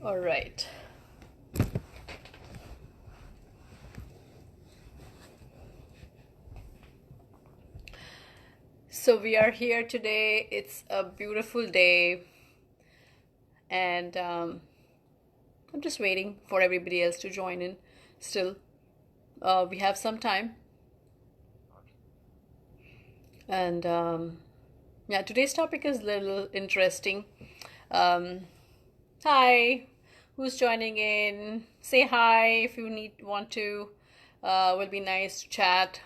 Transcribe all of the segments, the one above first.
All right. So we are here today. It's a beautiful day, and I'm just waiting for everybody else to join in. Still, we have some time, and yeah, today's topic is a little interesting. Um, Hi, who's joining in? Say hi if you want to. Will be nice to chat.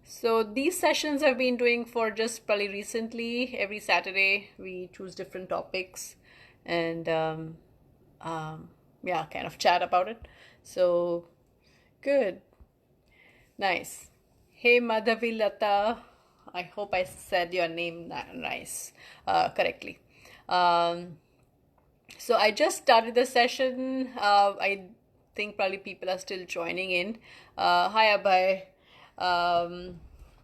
So these sessions I've been doing for just probably recently. Every Saturday we choose different topics, and yeah, kind of chat about it. So good, nice. Hey Madhavi Lata, I hope I said your name nice, correctly. Um, so I just started the session. I think probably people are still joining in. Hi Abhay. Um,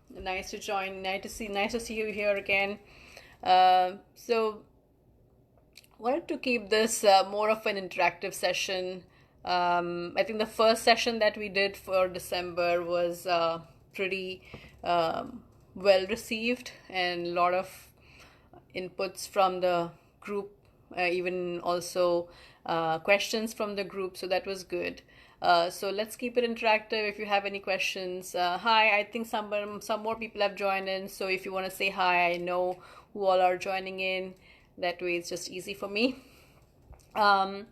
Nice to join. Nice to see you here again. So wanted to keep this more of an interactive session. I think the first session that we did for December was pretty well received, and a lot of inputs from the group, even also questions from the group. So that was good. So let's keep it interactive. If you have any questions, hi. I think some more people have joined in. So if you want to say hi, I know who all are joining in. That way, it's just easy for me. Um,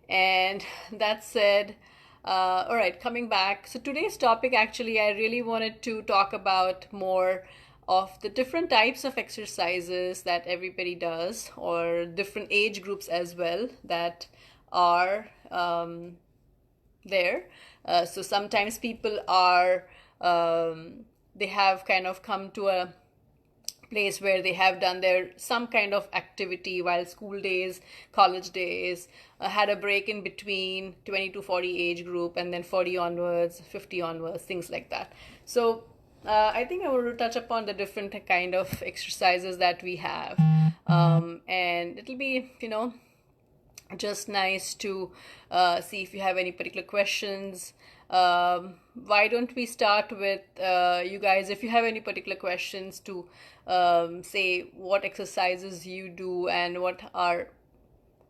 and that said, all right, coming back. So today's topic, actually, I really wanted to talk about more of the different types of exercises that everybody does, or different age groups as well that are there. So sometimes people are, they have kind of come to a place where they have done their some kind of activity while school days, college days, had a break in between 20 to 40 age group, and then 40 onwards, 50 onwards, things like that. So I think I want to touch upon the different kind of exercises that we have, and it'll be just nice to see if you have any particular questions. Why don't we start with you guys? If you have any particular questions, to say what exercises you do and what are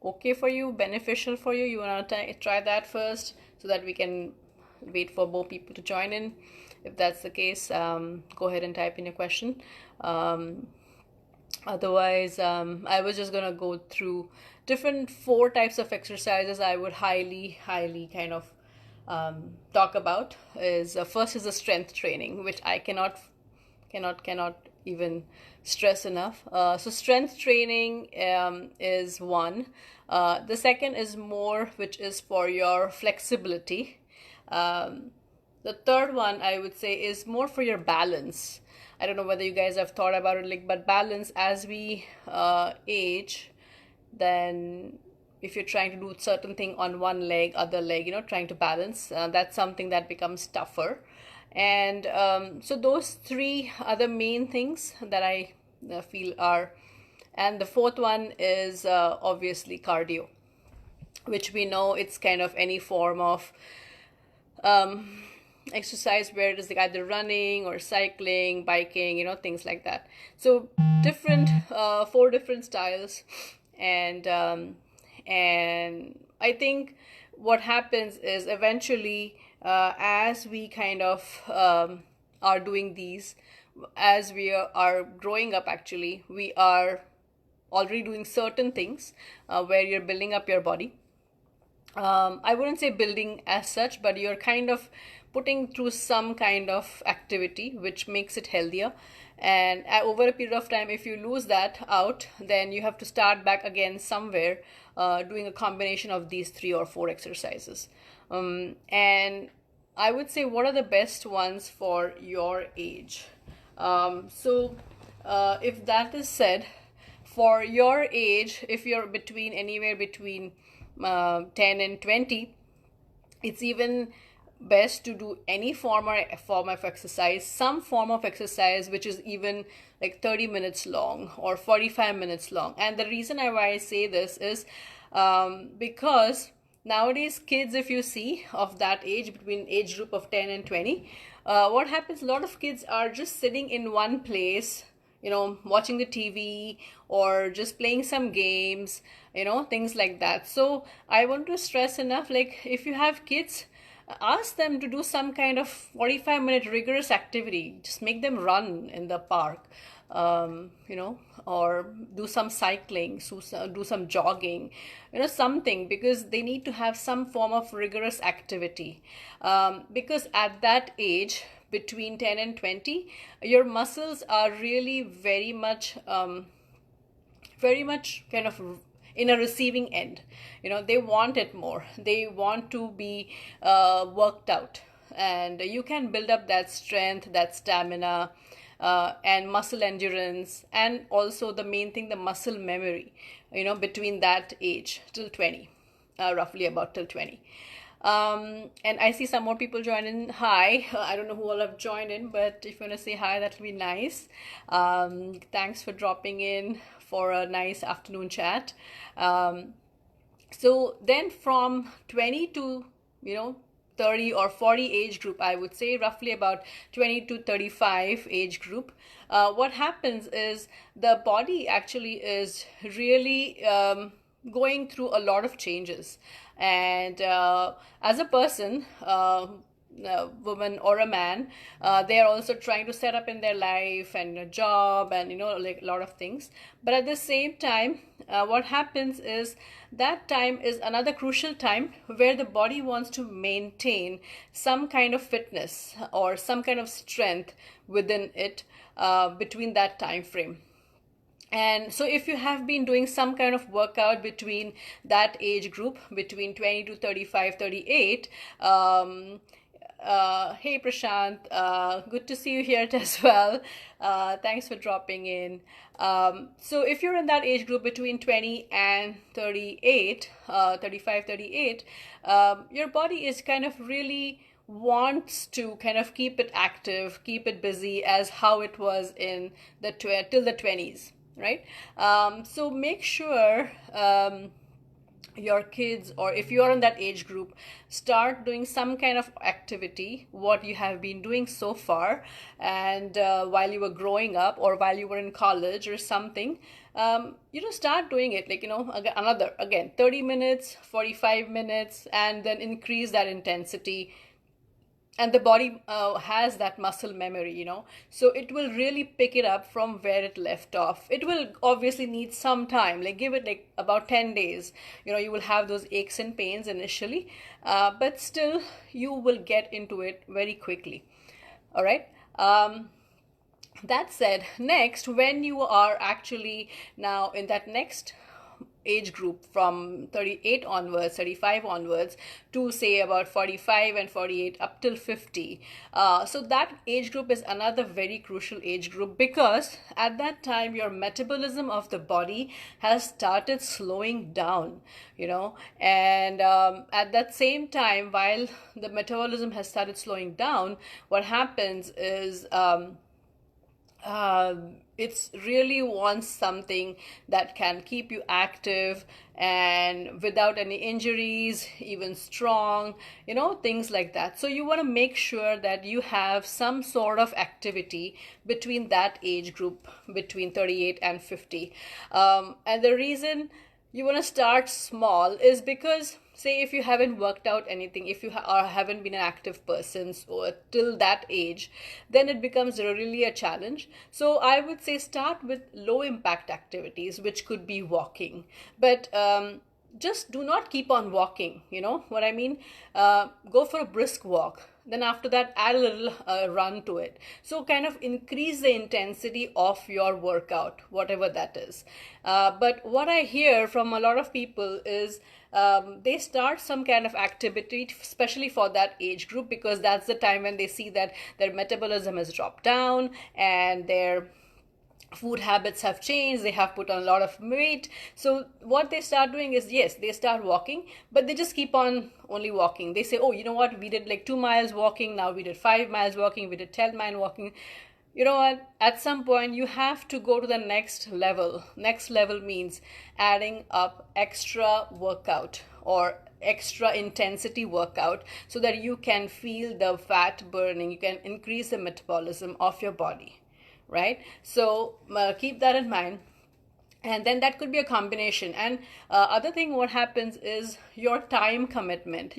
okay for you, beneficial for you. You want to try that first so that we can wait for more people to join in. If that's the case, go ahead and type in your question. Otherwise, I was just gonna go through different four types of exercises I would highly kind of talk about. Is first is the strength training, which I cannot even stress enough. So strength training is one. The second is more, which is for your flexibility. The third one I would say is more for your balance. I don't know whether you guys have thought about it, like, but balance as we age, then if you're trying to do certain thing on one leg, other leg, trying to balance, that's something that becomes tougher. And so those three are the main things that I feel are. And the fourth one is obviously cardio, which we know it's kind of any form of exercise where it is like either running or cycling, biking, things like that. So different, four different styles, and I think what happens is eventually, as we kind of are doing these, as we are growing up, actually, we are already doing certain things where you're building up your body. I wouldn't say building as such, but you're kind of putting through some kind of activity which makes it healthier. And over a period of time, if you lose that out, then you have to start back again somewhere, doing a combination of these three or four exercises. And I would say, what are the best ones for your age? If that is said, for your age, if you're anywhere between 10 and 20, it's even best to do any form of exercise, some form of exercise which is even like 30 minutes long or 45 minutes long. And the reason why I say this is because nowadays kids, if you see of that age, between age group of 10 and 20, what happens, a lot of kids are just sitting in one place, watching the TV or just playing some games, things like that. So I want to stress enough, like if you have kids, ask them to do some kind of 45-minute rigorous activity. Just make them run in the park, or do some cycling, do some jogging, something, because they need to have some form of rigorous activity. Because at that age, between 10 and 20, your muscles are really very much kind of in a receiving end. They want it more. They want to be worked out, and you can build up that strength, that stamina, and muscle endurance, and also the main thing, the muscle memory, between that age till 20, roughly about till 20. And I see some more people join in. Hi, I don't know who all have joined in, but if you want to say hi, that'll be nice. Thanks for dropping in for a nice afternoon chat. So then from 20 to 30 or 40 age group, I would say roughly about 20 to 35 age group, what happens is the body actually is really going through a lot of changes. And as a person, a woman or a man, they are also trying to set up in their life and a job and like a lot of things. But at the same time, what happens is that time is another crucial time where the body wants to maintain some kind of fitness or some kind of strength within it, between that time frame. And so if you have been doing some kind of workout between that age group, between 20 to 35, 38, hey Prashant, good to see you here as well. Thanks for dropping in. So if you're in that age group between 20 and 38, 35, 38, your body is kind of really wants to kind of keep it active, keep it busy as how it was in the till the 20s, right? So make sure your kids, or if you are in that age group, start doing some kind of activity what you have been doing so far, and while you were growing up or while you were in college or something, start doing it, like another, again, 30 minutes, 45 minutes, and then increase that intensity. And the body has that muscle memory, so it will really pick it up from where it left off. It will obviously need some time, like give it like about 10 days. You will have those aches and pains initially, but still you will get into it very quickly. All right. That said, next, when you are actually now in that next age group from 38 onwards, 35 onwards, to say about 45 and 48 up till 50. So that age group is another very crucial age group, because at that time your metabolism of the body has started slowing down, and at that same time, while the metabolism has started slowing down, what happens is it's really wants something that can keep you active and without any injuries, even strong, things like that. So you want to make sure that you have some sort of activity between that age group, between 38 and 50. And the reason you want to start small is because, say, if you haven't worked out anything, if you haven't been an active person till that age, then it becomes really a challenge. So I would say start with low impact activities, which could be walking, but just do not keep on walking. What I mean? Go for a brisk walk. Then after that, add a little run to it. So kind of increase the intensity of your workout, whatever that is. But what I hear from a lot of people is they start some kind of activity, especially for that age group, because that's the time when they see that their metabolism has dropped down and their food habits have changed, they have put on a lot of weight. So what they start doing is, yes, they start walking, but they just keep on only walking. They say, oh, you know what, we did like 2 miles walking, now we did 5 miles walking, we did 10 mile walking. You know what, at some point you have to go to the next level. Next level means adding up extra workout or extra intensity workout, so that you can feel the fat burning, you can increase the metabolism of your body, right? So keep that in mind. And then that could be a combination. And other thing, what happens is your time commitment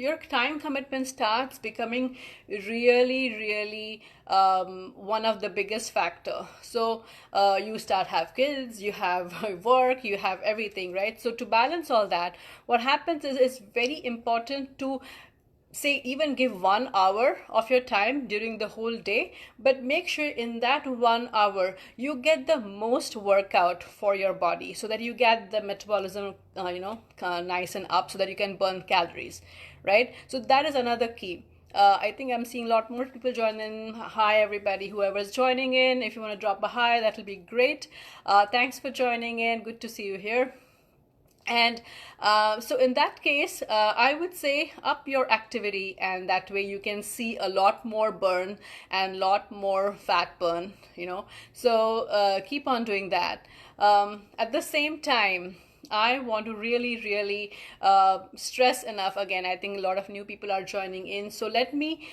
starts becoming really one of the biggest factor. So you start have kids, you have work, you have everything, right? So to balance all that, what happens is it's very important to say even give 1 hour of your time during the whole day, but make sure in that 1 hour you get the most workout for your body, so that you get the metabolism nice and up, so that you can burn calories, right? So that is another key. I think I'm seeing a lot more people join in. Hi everybody, whoever's joining in, if you want to drop a hi, that'll be great. Thanks for joining in, good to see you here. And so in that case, I would say up your activity, and that way you can see a lot more burn and lot more fat burn, so keep on doing that. At the same time, I want to really stress enough. Again, I think a lot of new people are joining in, so let me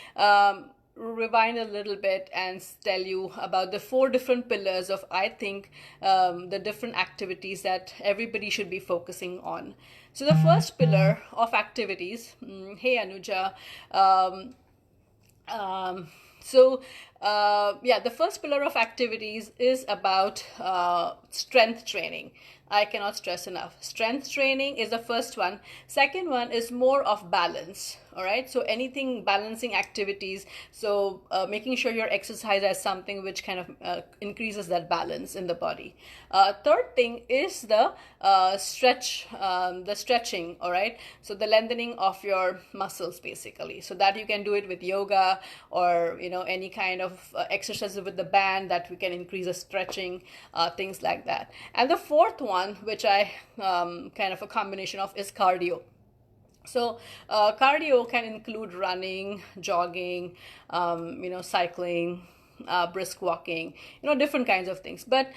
rewind a little bit and tell you about the 4 different pillars of, I think, the different activities that everybody should be focusing on. So the first pillar of activities, hey Anuja, the first pillar of activities is about strength training. I cannot stress enough. Strength training is the first one. Second one is more of balance. All right. So anything balancing activities. So making sure your exercise has something which kind of increases that balance in the body. Third thing is the stretching. All right. So the lengthening of your muscles, basically, so that you can do it with yoga or any kind of exercises with the band that we can increase the stretching, things like that. And the fourth one, which I kind of a combination of, is cardio. So cardio can include running, jogging, cycling, brisk walking, different kinds of things. But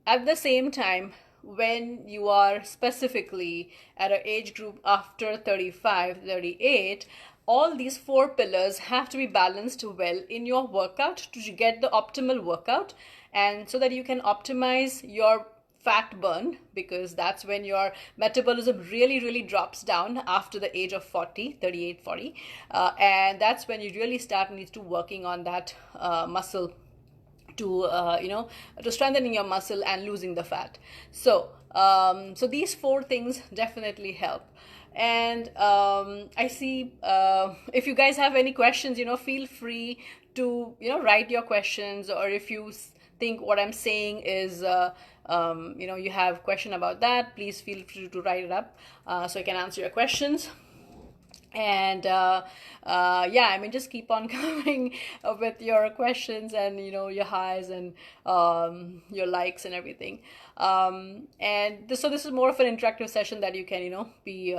at the same time, when you are specifically at an age group after 35, 38, all these 4 pillars have to be balanced well in your workout to get the optimal workout, and so that you can optimize your fat burn, because that's when your metabolism really drops down after the age of 40, 38, 40, and that's when you really need to working on that muscle to to strengthening your muscle and losing the fat. So so these 4 things definitely help. And I see if you guys have any questions, feel free to write your questions, or if you think what I'm saying is you have question about that, please feel free to write it up so I can answer your questions. And just keep on coming with your questions and your highs and your likes and everything. So this is more of an interactive session that you can be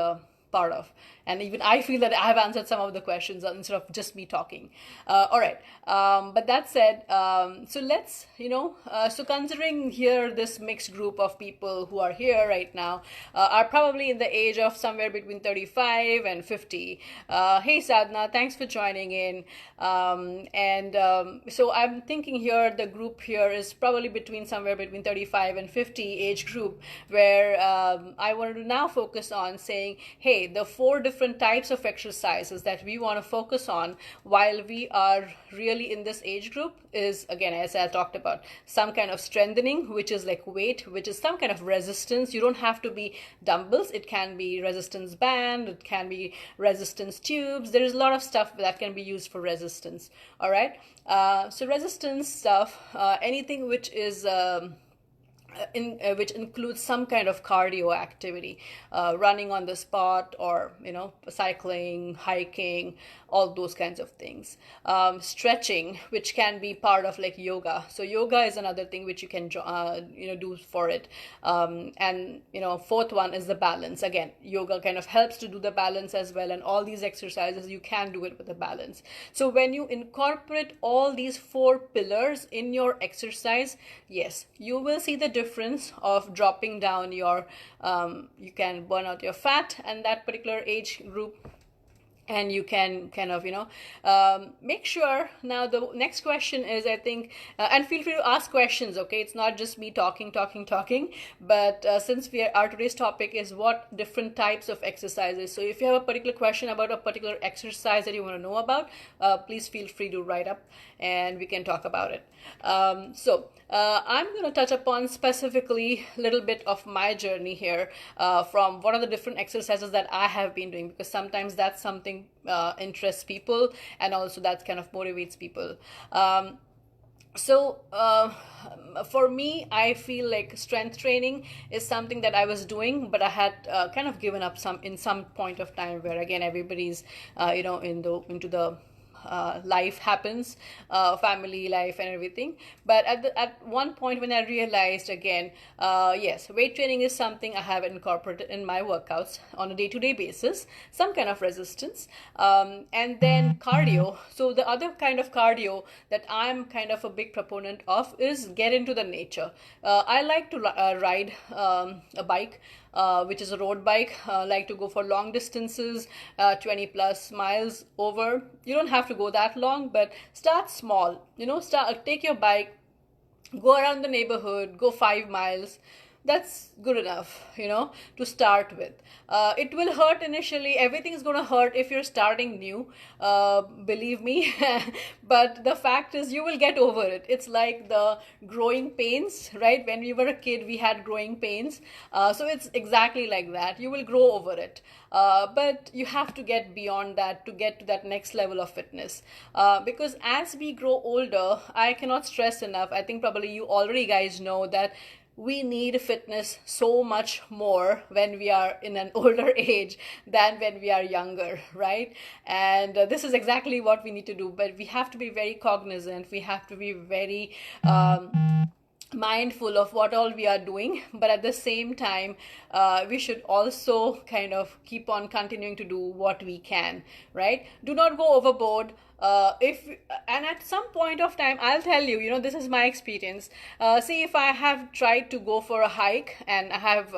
part of. And even I feel that I have answered some of the questions instead of just me talking. All right. But that said, so let's, so considering here this mixed group of people who are here right now are probably in the age of somewhere between 35 and 50. Hey, Sadhna, thanks for joining in. So I'm thinking here the group here is probably somewhere between 35 and 50 age group, where I wanted to now focus on saying, hey, the 4 different types of exercises that we want to focus on while we are really in this age group is, again, as I talked about, some kind of strengthening, which is like weight, which is some kind of resistance. You don't have to be dumbbells. It can be resistance band. It can be resistance tubes. There is a lot of stuff that can be used for resistance. All right. So resistance stuff, anything which is which includes some kind of cardio activity, running on the spot, or cycling, hiking, all those kinds of things. Stretching, which can be part of like yoga. So yoga is another thing which you can do for it. And fourth one is the balance. Again, yoga kind of helps to do the balance as well, and all these exercises you can do it with a balance. So when you incorporate all these four pillars in your exercise, yes, you will see the difference of dropping down your you can burn out your fat and that particular age group, and you can kind of make sure. Now the next question is, I think, and feel free to ask questions, okay? It's not just me talking, but since our today's topic is what different types of exercises, so if you have a particular question about a particular exercise that you want to know about, please feel free to write up and we can talk about it. I'm going to touch upon specifically a little bit of my journey here, from what are the different exercises that I have been doing, because sometimes that's something interests people, and also that kind of motivates people. For me, I feel like strength training is something that I was doing, but I had kind of given up in some point of time, where again everybody's into the life happens, family life and everything. But at one point when I realized again, yes, weight training is something I have incorporated in my workouts on a day-to-day basis, some kind of resistance, and then cardio. So the other kind of cardio that I'm kind of a big proponent of is get into the nature. I like to ride a bike, which is a road bike. Like to go for long distances, 20 plus miles over. You don't have to go that long, but start small. Take your bike, go around the neighborhood, go 5 miles. That's good enough, to start with. It will hurt initially. Everything's going to hurt if you're starting new, believe me. But the fact is, you will get over it. It's like the growing pains, right? When we were a kid, we had growing pains. So it's exactly like that. You will grow over it. But you have to get beyond that to get to that next level of fitness. Because as we grow older, I cannot stress enough. I think probably you already guys know that we need fitness so much more when we are in an older age than when we are younger, right? And this is exactly what we need to do. But we have to be very cognizant. We have to be very mindful of what all we are doing, but at the same time, we should also kind of keep on continuing to do what we can, right? Do not go overboard. And at some point of time, I'll tell you, this is my experience. See, if I have tried to go for a hike and I have,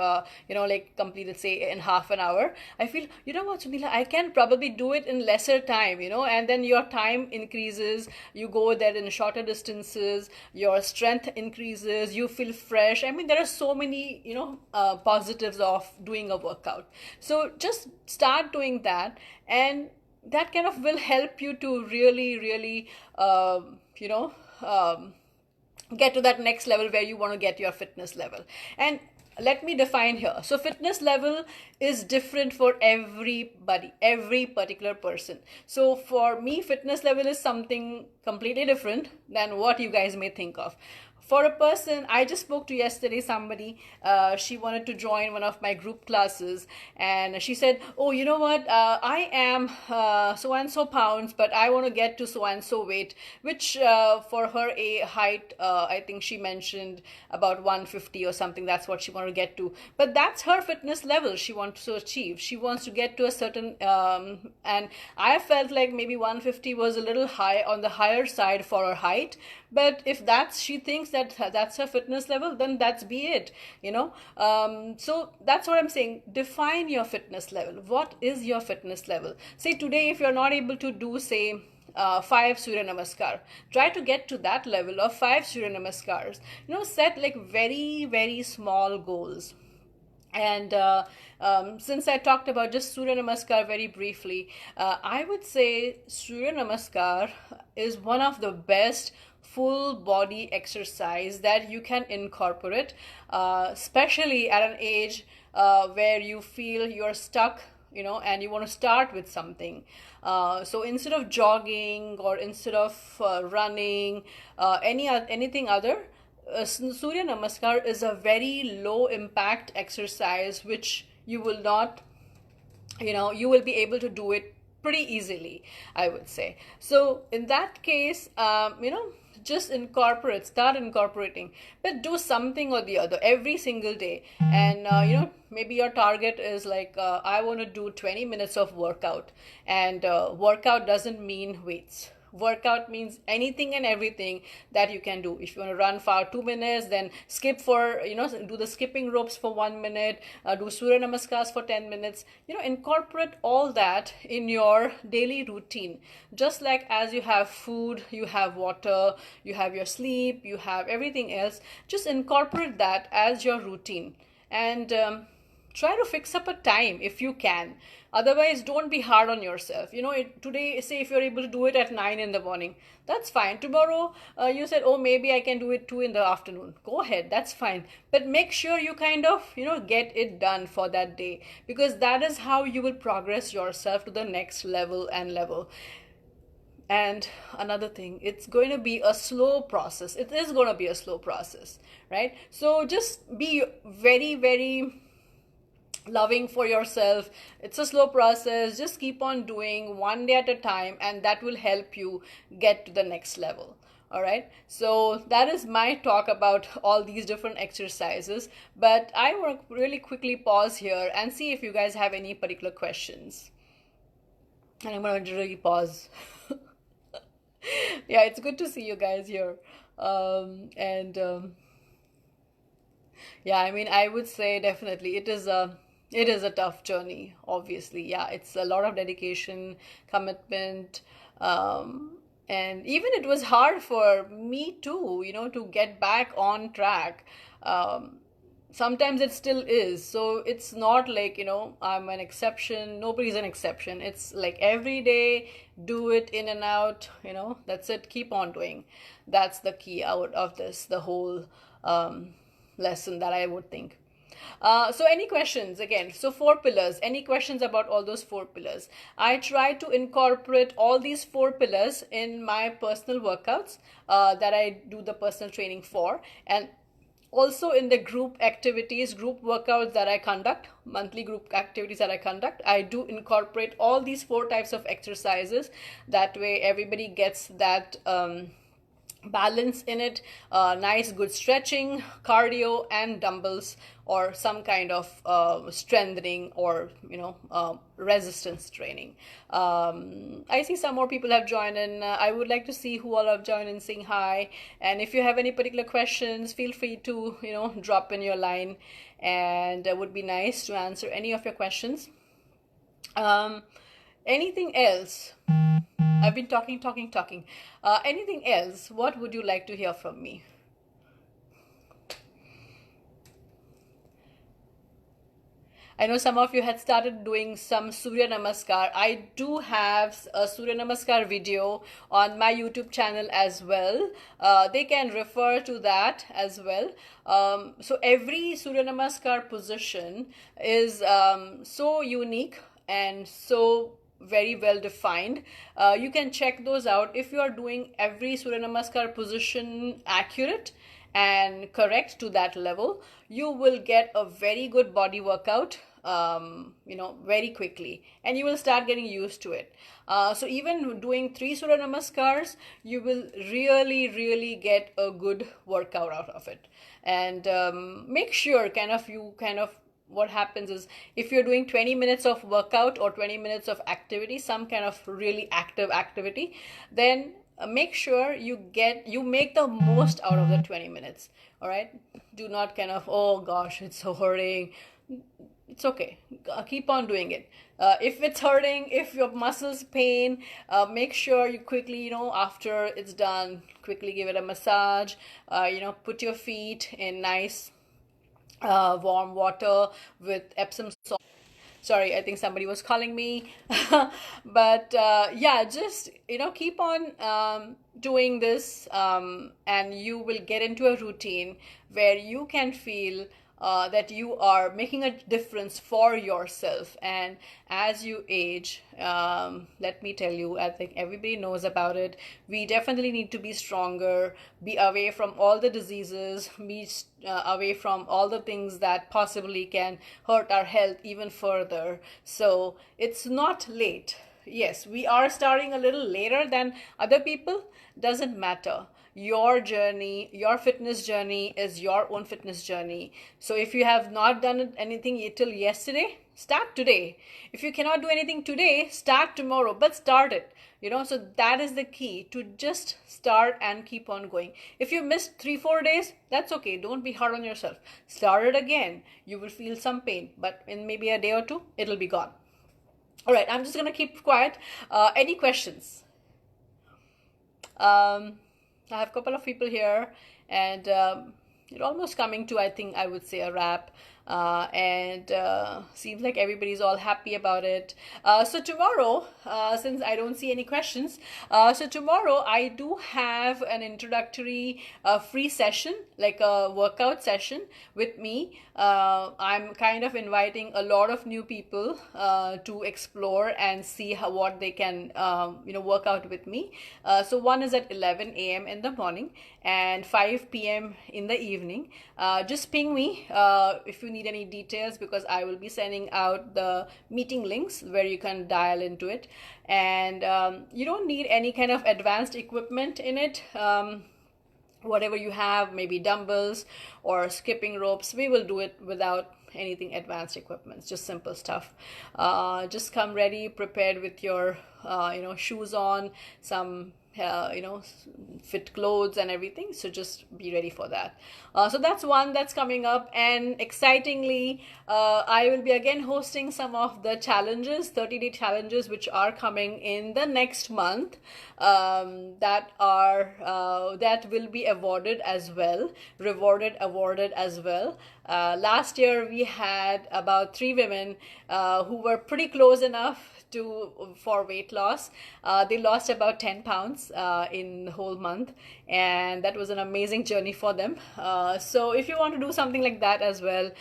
like completed, say, in half an hour, I feel, you know what, Sunila, I can probably do it in lesser time, and then your time increases, you go there in shorter distances, your strength increases, you feel fresh. I mean, there are so many, positives of doing a workout. So just start doing that, and that kind of will help you to really, really, get to that next level where you want to get your fitness level. And let me define here. So fitness level is different for everybody, every particular person. So for me, fitness level is something completely different than what you guys may think of. For a person, I just spoke to yesterday somebody, she wanted to join one of my group classes, and she said, oh, you know what, I am so-and-so pounds, but I want to get to so-and-so weight, which for her a height, I think she mentioned about 150 or something. That's what she wanted to get to. But that's her fitness level she wants to achieve. She wants to get to a certain, and I felt like maybe 150 was a little high, on the higher side for her height. But if she thinks that that's her fitness level, then that's be it, so that's what I'm saying. Define your fitness level. What is your fitness level? Say today, if you're not able to do, say, 5 Surya Namaskar, try to get to that level of 5 Surya Namaskars. Set like very, very small goals. And since I talked about just Surya Namaskar very briefly, I would say Surya Namaskar is one of the best full body exercise that you can incorporate, especially at an age where you feel you're stuck, and you want to start with something. So instead of jogging or instead of running, anything other, Surya Namaskar is a very low impact exercise which you will not, you will be able to do it pretty easily, I would say. So in that case, just start incorporating, but do something or the other every single day. And maybe your target is like, I want to do 20 minutes of workout. And workout doesn't mean weights. Workout means anything and everything that you can do. If you want to run for 2 minutes, then skip for, do the skipping ropes for 1 minute, do Surya Namaskars for 10 minutes. Incorporate all that in your daily routine. Just like as you have food, you have water, you have your sleep, you have everything else, just incorporate that as your routine. And try to fix up a time if you can. Otherwise, don't be hard on yourself. Today, say if you're able to do it at 9 in the morning, that's fine. Tomorrow, you said, oh, maybe I can do it 2 in the afternoon. Go ahead, that's fine. But make sure you kind of, get it done for that day, because that is how you will progress yourself to the next level and level. And another thing, it's going to be a slow process. It is going to be a slow process, right? So just be very, very loving for yourself. It's a slow process. Just keep on doing one day at a time, and that will help you get to the next level. All right, so that is my talk about all these different exercises, but I want to really quickly pause here and see if you guys have any particular questions. And I'm going to really pause. Yeah, it's good to see you guys here. Yeah, I mean, I would say definitely it is a tough journey, obviously. Yeah, it's a lot of dedication, commitment, and even it was hard for me too, to get back on track. Sometimes it still is. So it's not like, I'm an exception. Nobody's an exception. It's like every day, do it in and out, that's it. Keep on doing. That's the key out of this, the whole lesson that I would think. So any questions again? So 4 pillars. Any questions about all those 4 pillars? I try to incorporate all these 4 pillars in my personal workouts that I do the personal training for, and also in the group activities, group workouts that I conduct, monthly group activities that I conduct. I do incorporate all these 4 types of exercises. That way everybody gets that balance in it. Nice good stretching, cardio, and dumbbells, or some kind of strengthening, or resistance training. I see some more people have joined in. I would like to see who all have joined in, saying hi. And if you have any particular questions, feel free to drop in your line, and it would be nice to answer any of your questions. Anything else? I've been talking. Anything else? What would you like to hear from me? I know some of you had started doing some Surya Namaskar. I do have a Surya Namaskar video on my YouTube channel as well. They can refer to that as well. So every Surya Namaskar position is so unique and so very well defined. You can check those out. If you are doing every Surya Namaskar position accurate and correct to that level, you will get a very good body workout very quickly, and you will start getting used to it. So even doing 3 Surya Namaskars, you will really get a good workout out of it. And make sure what happens is, if you're doing 20 minutes of workout or 20 minutes of activity, some kind of really active activity, then make sure you make the most out of the 20 minutes. All right, do not oh gosh, it's so hurting. It's okay, keep on doing it. If it's hurting, if your muscles pain, make sure you quickly, after it's done, quickly give it a massage. Put your feet in nice warm water with Epsom salt. Sorry, I think somebody was calling me. But yeah, just keep on doing this, and you will get into a routine where you can feel that you are making a difference for yourself. And as you age, let me tell you, I think everybody knows about it. We definitely need to be stronger, be away from all the diseases, be away from all the things that possibly can hurt our health even further. So it's not late. Yes, we are starting a little later than other people. Doesn't matter. Your journey, your fitness journey is your own fitness journey. So if you have not done anything till yesterday, start today. If you cannot do anything today, start tomorrow, but start it. So that is the key, to just start and keep on going. If you missed 3-4 days, that's okay. Don't be hard on yourself. Start it again. You will feel some pain, but in maybe a day or two, it'll be gone. All right, I'm just going to keep quiet. Any questions? I have a couple of people here, and you're almost coming to, I think I would say, a wrap. And seems like everybody's all happy about it. So tomorrow, since I don't see any questions, so tomorrow I do have an introductory free session, like a workout session with me. I'm kind of inviting a lot of new people to explore and see what they can work out with me. So one is at 11 a.m. in the morning and 5 p.m. in the evening. Just ping me if you need any details, because I will be sending out the meeting links where you can dial into it. And you don't need any kind of advanced equipment in it. Whatever you have, maybe dumbbells or skipping ropes, we will do it without anything advanced equipment, just simple stuff. Just come ready, prepared with your shoes on, some fit clothes and everything. So just be ready for that. So that's one that's coming up. And excitingly, I will be again hosting some of the challenges, 30-day challenges, which are coming in the next month, that will be awarded as well, awarded as well. Last year we had about 3 women who were pretty close enough for weight loss. They lost about 10 pounds in the whole month, and that was an amazing journey for them. So if you want to do something like that as well,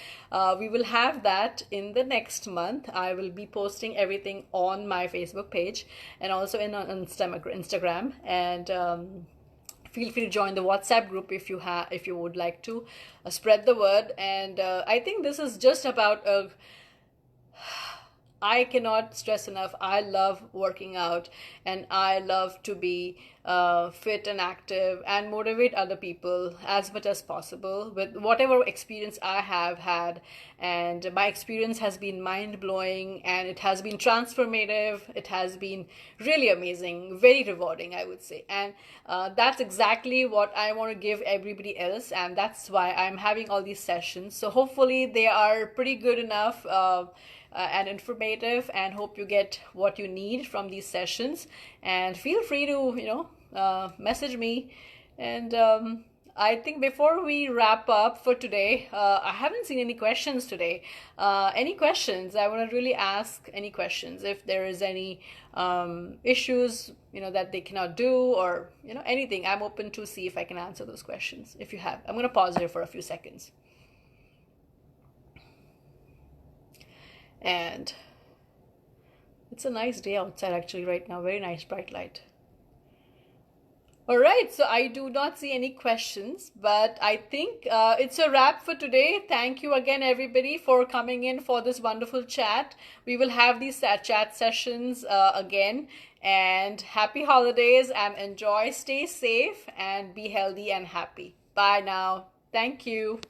we will have that in the next month. I will be posting everything on my Facebook page and also on Instagram. And feel free to join the WhatsApp group if you would like to spread the word. And I think this is just about I cannot stress enough, I love working out, and I love to be fit and active and motivate other people as much as possible with whatever experience I have had. And my experience has been mind-blowing, and it has been transformative. It has been really amazing, very rewarding, I would say. And that's exactly what I want to give everybody else, and that's why I'm having all these sessions. So hopefully they are pretty good enough and informative, and hope you get what you need from these sessions. And feel free to message me. And I think before we wrap up for today, I haven't seen any questions today. Any questions? I want to really ask any questions. If there is any issues that they cannot do, or anything, I'm open to see if I can answer those questions. If you have, I'm going to pause here for a few seconds. And it's a nice day outside actually right now. Very nice bright light. All right, so I do not see any questions, but I think it's a wrap for today. Thank you again, everybody, for coming in for this wonderful chat. We will have these chat sessions again. And happy holidays, and enjoy, stay safe, and be healthy and happy. Bye now. Thank you.